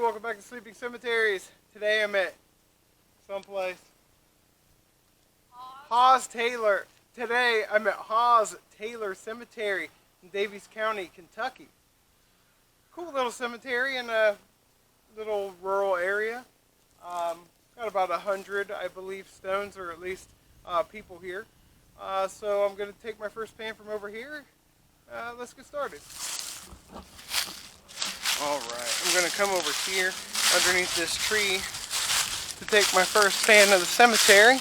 welcome back to Sleeping Cemeteries. Today I'm at someplace. Hawes-Taylor. Today I'm at Hawes-Taylor Cemetery in Daviess County, Kentucky. Cool little cemetery in a little rural area. Got about 100, I believe, stones, or at least people here. So I'm going to take my first pan from over here. Let's get started. Alright, I'm going to come over here underneath this tree to take my first pan of the cemetery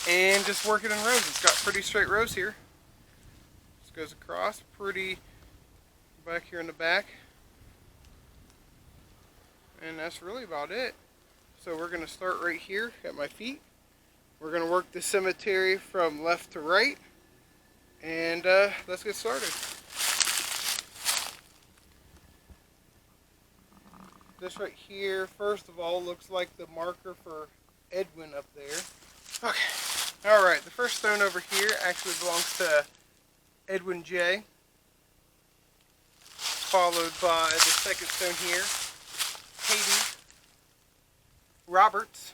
and just work it in rows. It's got pretty straight rows here. Just goes across pretty back here in the back. And that's really about it. So we're going to start right here at my feet. We're going to work the cemetery from left to right. And let's get started. This right here, first of all, looks like the marker for Edwin up there. Okay, alright, the first stone over here actually belongs to Edwin J. Followed by the second stone here, Katie Roberts,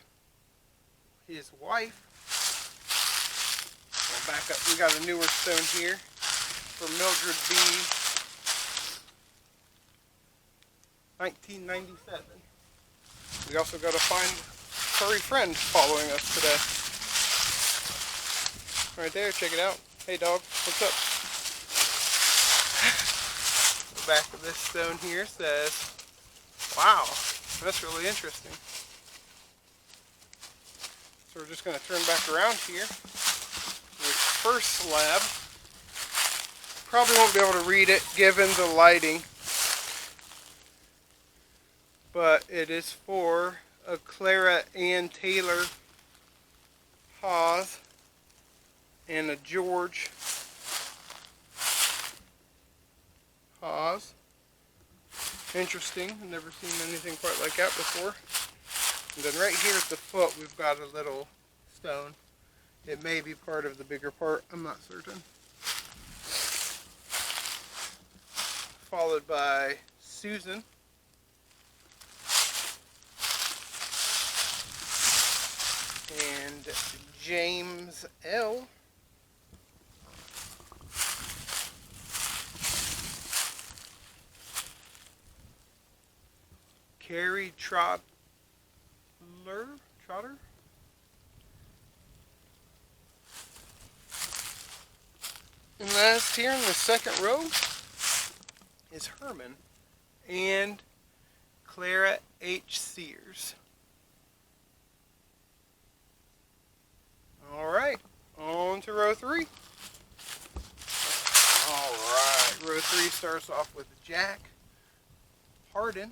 his wife. We'll back up, we got a newer stone here for Mildred B. 1997. We also got a fine furry friend following us today. Right there, check it out. Hey dog, what's up? The back of this stone here says, wow, that's really interesting. So we're just going to turn back around here. This first slab, probably won't be able to read it given the lighting, but it is for a Clara Ann Taylor Hawes and a George Hawes. Interesting, I've never seen anything quite like that before. And then right here at the foot we've got a little stone. It may be part of the bigger part, I'm not certain. Followed by Susan. And James L. Carrie Trotter. And last here in the second row is Herman and Clara H. Sears. Alright, on to row 3. Alright, row 3 starts off with Jack Hardin.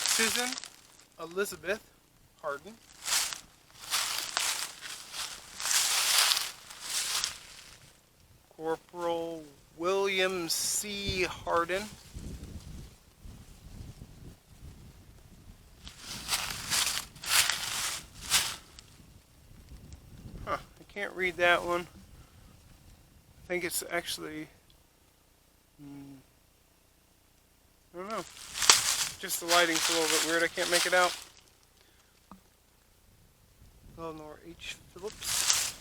Susan Elizabeth Hardin. Corporal William C. Hardin. Can't read that one. I think it's actually, I don't know, just the lighting's a little bit weird, I can't make it out. Eleanor H. Phillips.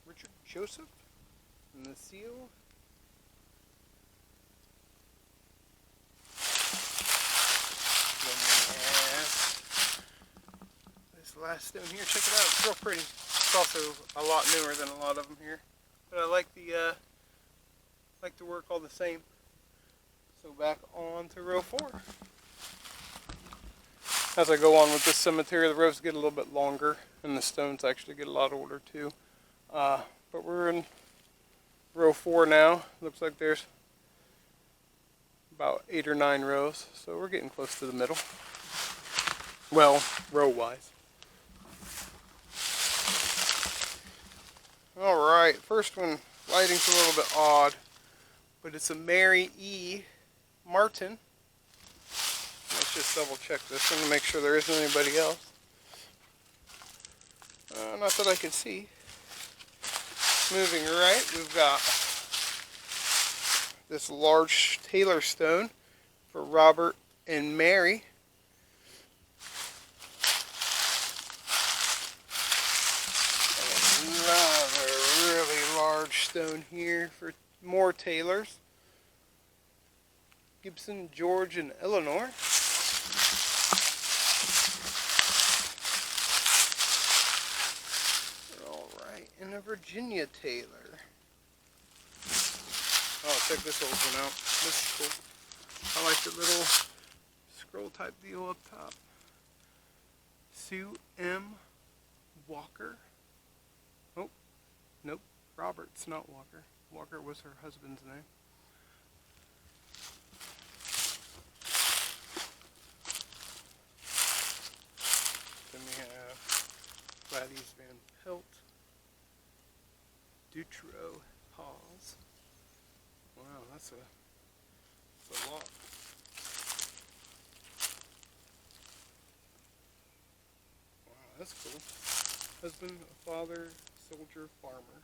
Richard Joseph. And the seal. Last stone here, check it out, it's real pretty. It's also a lot newer than a lot of them here, but I like the work all the same. So back on to row 4. As I go on with this cemetery, the rows get a little bit longer and the stones actually get a lot older too. But we're in row 4 now. Looks like there's about 8 or 9 rows, so we're getting close to the middle. Well, row wise. Alright, first one, lighting's a little bit odd, but it's a Mary E. Martin. Let's just double check this one to make sure there isn't anybody else. Not that I can see. Moving right, we've got this large Taylor stone for Robert and Mary. And another really large stone here for more Taylors. Gibson, George, and Eleanor. Alright, and a Virginia Taylor. Oh, check this old one out. This is cool. I like the little scroll type deal up top. Sue M. Walker. Oh, nope. Robert's not Walker. Walker was her husband's name. Then we have Gladys Van Pelt. Dutro Hawes. Wow, that's a lot. Wow, that's cool. Husband, father, soldier, farmer.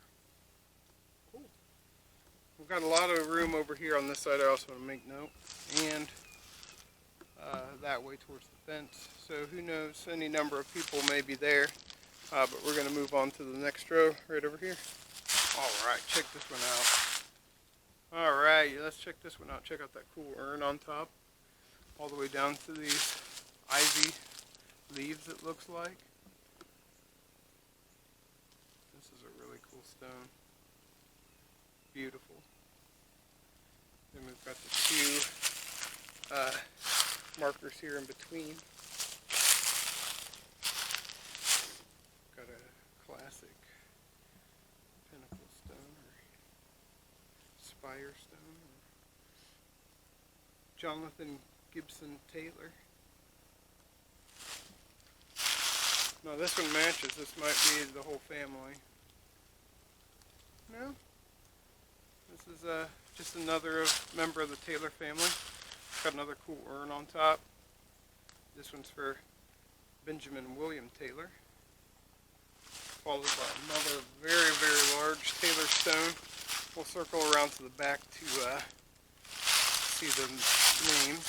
Cool. We've got a lot of room over here on this side. I also want to make note. And that way towards the fence. So who knows, any number of people may be there. But we're going to move on to the next row right over here. Alright, check this one out. Alright, let's check this one out. Check out that cool urn on top. All the way down to these ivy leaves, it looks like. This is a really cool stone. Beautiful. Then we've got the two markers here in between. Got a classic pinnacle stone or spire stone. Jonathan Gibson Taylor. No, this one matches. This might be the whole family. No? This is just another member of the Taylor family. Got another cool urn on top. This one's for Benjamin William Taylor. Followed by another very, very large Taylor stone. We'll circle around to the back to see the names.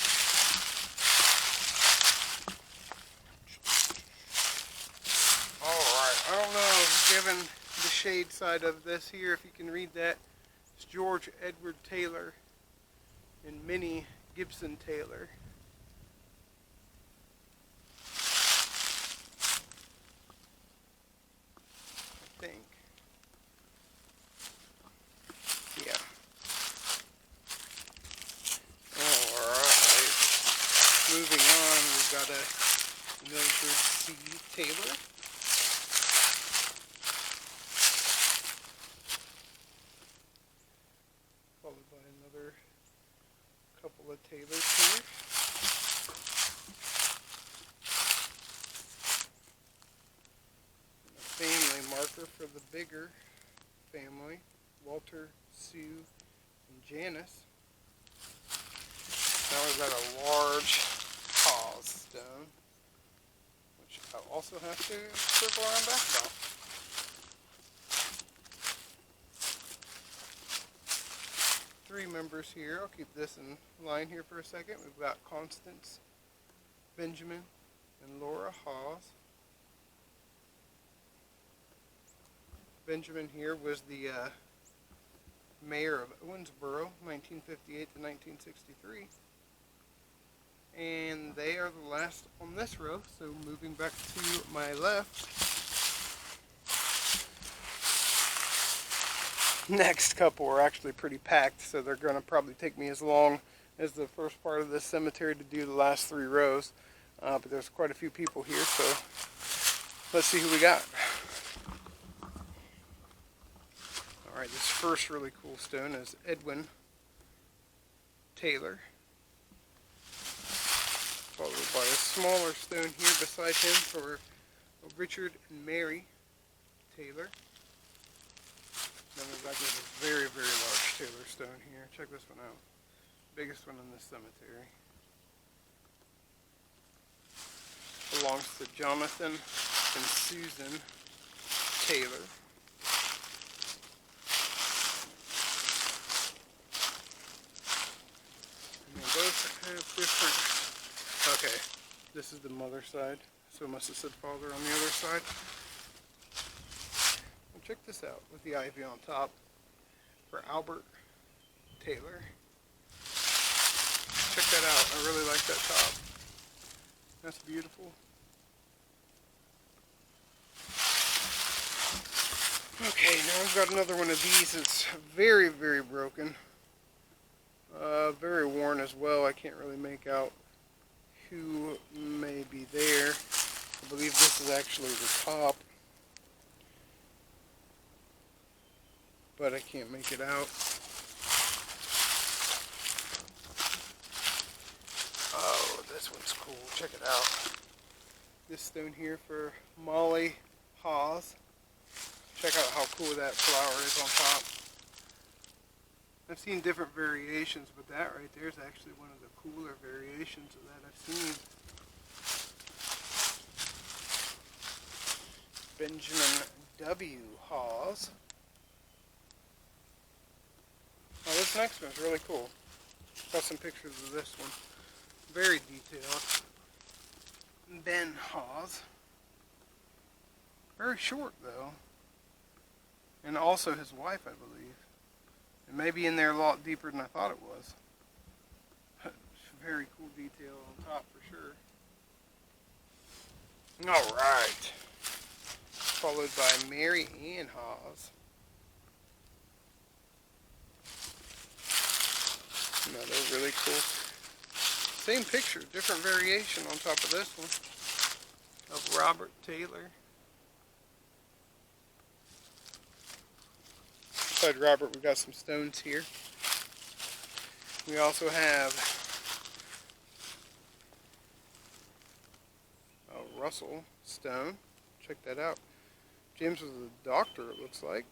Alright, I don't know, given the shade side of this here, if you can read that. It's George Edward Taylor and Minnie Gibson Taylor. I think. Yeah. Alright. Moving on, we've got a Mildred C. Taylor. Followed by another couple of Taylors here. And a family marker for the bigger family, Walter, Sue, and Janice. Now we've got a large Hawes stone, which I also have to circle around back about. Three members here. I'll keep this in line here for a second. We've got Constance, Benjamin, and Laura Hawes. Benjamin here was the mayor of Owensboro, 1958 to 1963. And they are the last on this row, so moving back to my left. Next couple are actually pretty packed, so they're going to probably take me as long as the first part of this cemetery to do the last three rows. But there's quite a few people here, so let's see who we got. Alright, this first really cool stone is Edwin Taylor. Followed by a smaller stone here beside him for Richard and Mary Taylor. Then we've got this very, very large Taylor stone here. Check this one out. Biggest one in this cemetery. Belongs to Jonathan and Susan Taylor. different. Okay, this is the mother side, so it must have said father on the other side. Well, check this out with the ivy on top for Hawes-Taylor. Check that out. I really like that top. That's beautiful. Okay, now I've got another one of these. It's very, very broken. Very worn as well. I can't really make out who may be there. I believe this is actually the top, but I can't make it out. Oh, this one's cool. Check it out. This stone here for Molly Hawes. Check out how cool that flower is on top. I've seen different variations, but that right there is actually one of the cooler variations of that I've seen. Benjamin W. Hawes. Oh, this next one's really cool. Got some pictures of this one. Very detailed. Ben Hawes. Very short though. And also his wife, I believe. It may be in there a lot deeper than I thought it was. Very cool detail on top for sure. Alright. Followed by Mary Ann Hawes. Another really cool. Same picture, different variation on top of this one. Of Hawes-Taylor. Beside Robert, we've got some stones here. We also have a Russell stone. Check that out. James was a doctor, it looks like.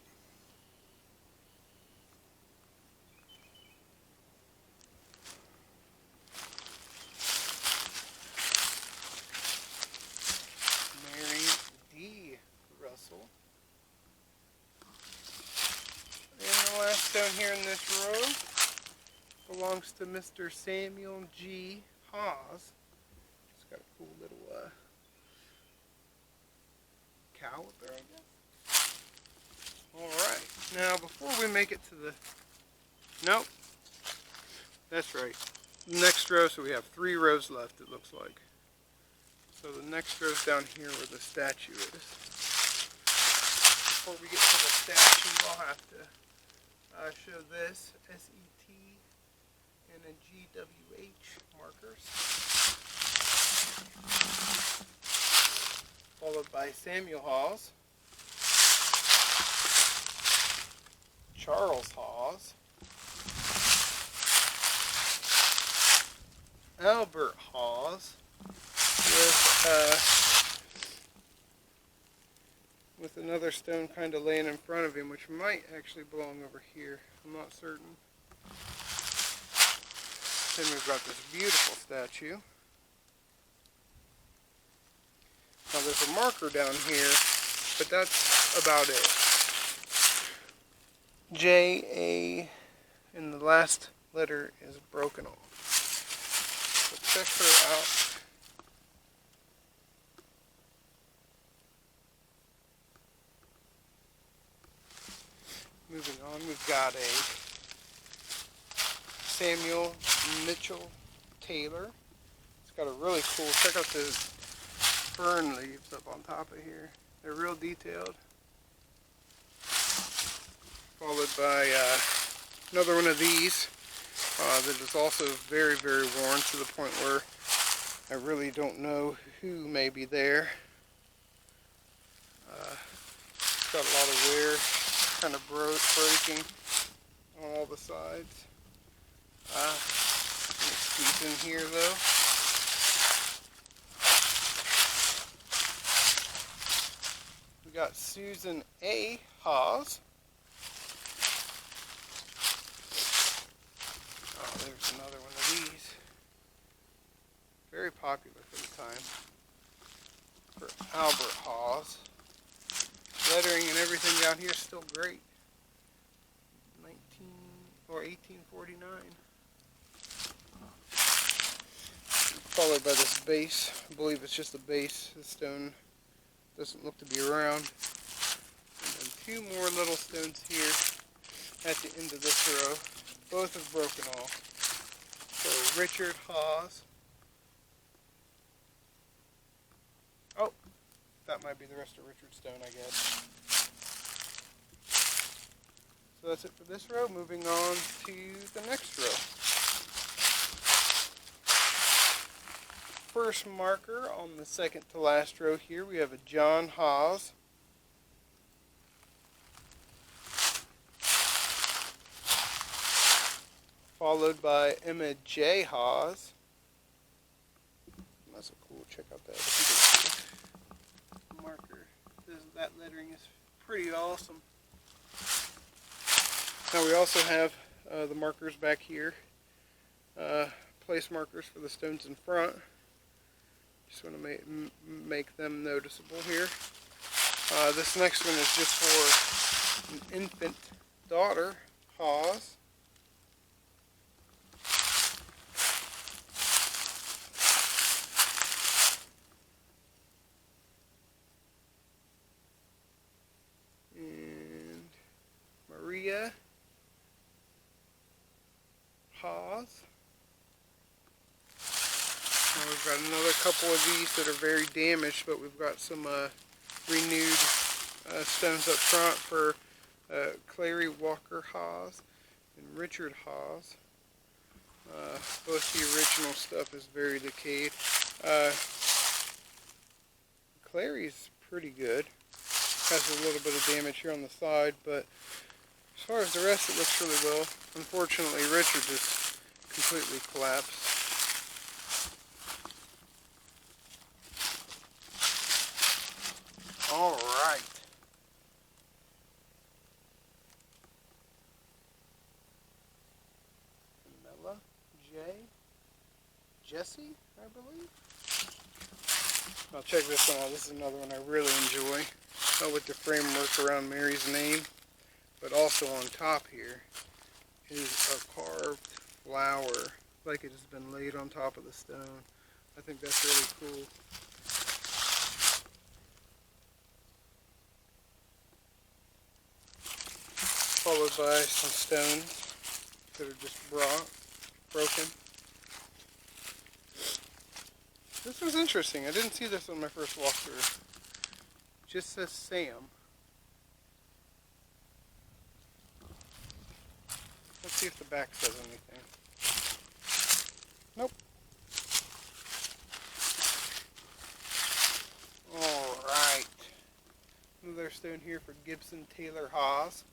Mary D. Russell. And the last stone here in this row belongs to Mr. Samuel G. Hawes. It's got a cool little cow up there, I guess. Alright, now before we make it to the... Nope. That's right. Next row, so we have 3 rows left, it looks like. So the next row's down here where the statue is. Before we get to the statue, I'll have to show this SET and a GWH markers. Followed by Samuel Hawes, Charles Hawes, Albert Hawes, with another stone kind of laying in front of him, which might actually belong over here. I'm not certain. Then we've got this beautiful statue. Now there's a marker down here, but that's about it. J-A, and the last letter is broken off. So check her out. Moving on, we've got a Samuel Mitchell Taylor. It's got a really cool, check out the fern leaves up on top of here. They're real detailed. Followed by another one of these that is also very, very worn to the point where I really don't know who may be there. It's got a lot of wear, kind of breaking on all the sides. Let's squeeze in here though. We got Susan A. Hawes. Oh, there's another one of these. Very popular for the time. For Albert Hawes. Lettering and everything down here is still great. 1849. followed by this base. I believe it's just a base. The stone doesn't look to be around. And then two more little stones here at the end of this row. Both have broken off. So Richard Hawes. Oh, that might be the rest of Richard's stone, I guess. So that's it for this row. Moving on to the next row. First marker on the second to last row here, we have a John Hawes. Followed by Emma J. Hawes. That's a cool, check out that. Marker. That lettering is pretty awesome. Now we also have the markers back here. Place markers for the stones in front. Just want to make them noticeable here. This next one is just for an infant daughter, Hawes. And Maria Hawes. Now we've got another couple of these that are very damaged, but we've got some renewed stones up front for Clary Walker Hawes and Richard Hawes. Both the original stuff is very decayed. Clary's pretty good. Has a little bit of damage here on the side, but as far as the rest, it looks really well. Unfortunately, Richard just completely collapsed. All right. Mella J. Jesse, I believe. I'll check this one out. This is another one I really enjoy. With the framework around Mary's name, but also on top here is a carved flower, like it has been laid on top of the stone. I think that's really cool. Followed by some stones that are just broken. This was interesting. I didn't see this on my first walkthrough. Just says Sam. Let's see if the back says anything. Nope. Alright. Another stone here for Gibson Taylor Hawes.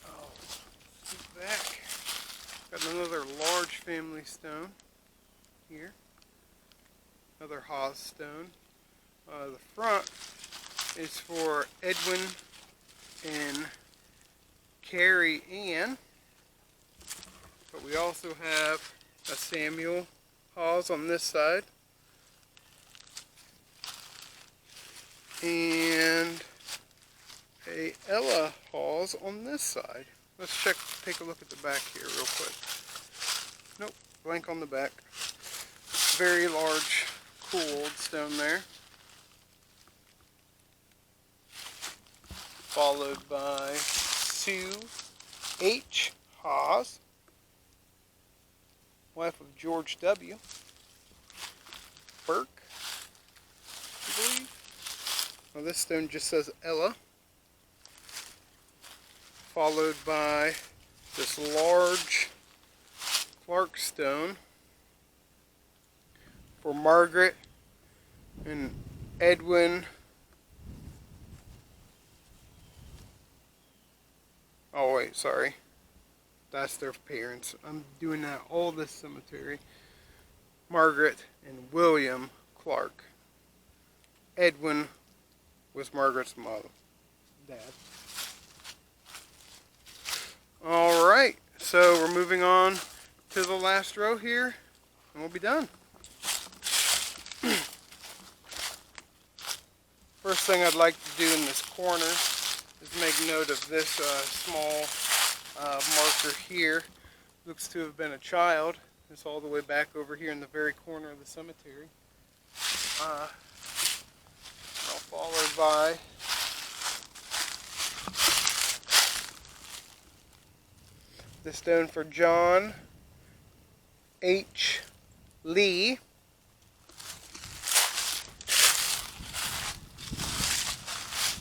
Oh, scoot back. Got another large family stone here. Another Hawes stone. The front is for Edwin and Carrie Ann, but we also have a Samuel Hawes on this side, and a Ella Hawes on this side. Let's take a look at the back here real quick. Nope, blank on the back. Very large, cool old stone there. Followed by Sue H. Hawes, wife of George W. Burke, I believe. Now this stone just says Ella. Followed by this large Clark stone for Margaret and Edwin. Oh wait, sorry. That's their parents. I'm doing that all this cemetery. Margaret and William Clark. Edwin was Margaret's mother. Dad. Alright, so we're moving on to the last row here, and we'll be done. First thing I'd like to do in this corner is make note of this small marker here. Looks to have been a child. It's all the way back over here in the very corner of the cemetery. All followed by the stone for John H. Lee.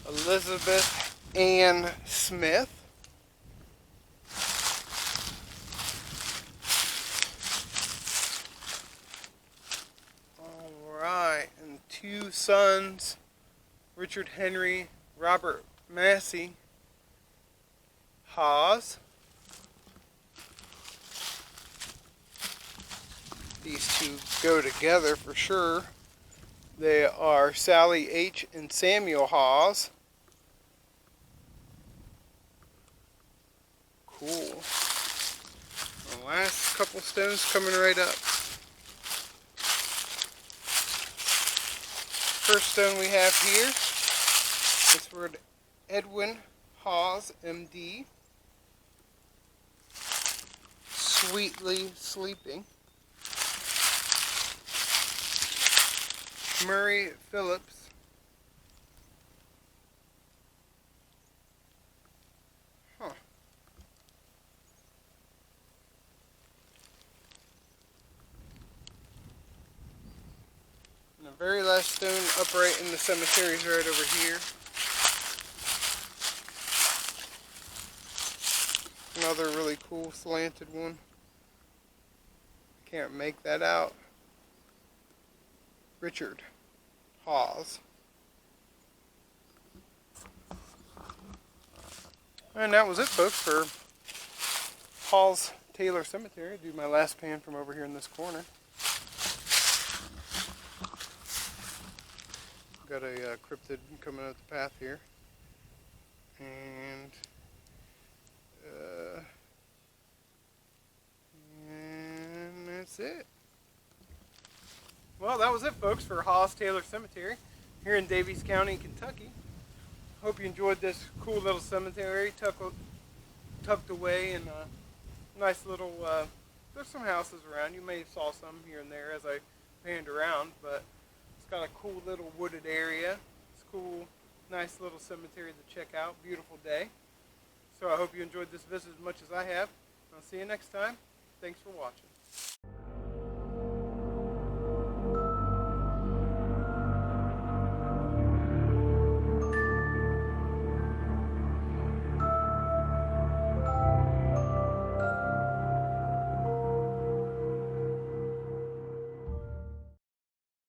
Elizabeth Ann Smith. Alright, and two sons, Richard Henry, Robert Massey, Hawes. These two go together for sure. They are Sally H. and Samuel Hawes. Cool. The last couple stones coming right up. First stone we have here is for Edwin Hawes, MD. Sweetly sleeping. Murray Phillips. And the very last stone upright in the cemetery is right over here. Another really cool slanted one. Can't make that out. Richard Hawes. And that was it, folks, for Hawes-Taylor Cemetery. Do my last pan from over here in this corner. Got a cryptid coming up the path here. And that's it. Well, that was it, folks, for Hawes-Taylor Cemetery here in Daviess County, Kentucky. Hope you enjoyed this cool little cemetery tucked away in a nice little, there's some houses around. You may have saw some here and there as I panned around, but it's got a cool little wooded area. It's cool, nice little cemetery to check out. Beautiful day. So I hope you enjoyed this visit as much as I have. I'll see you next time. Thanks for watching.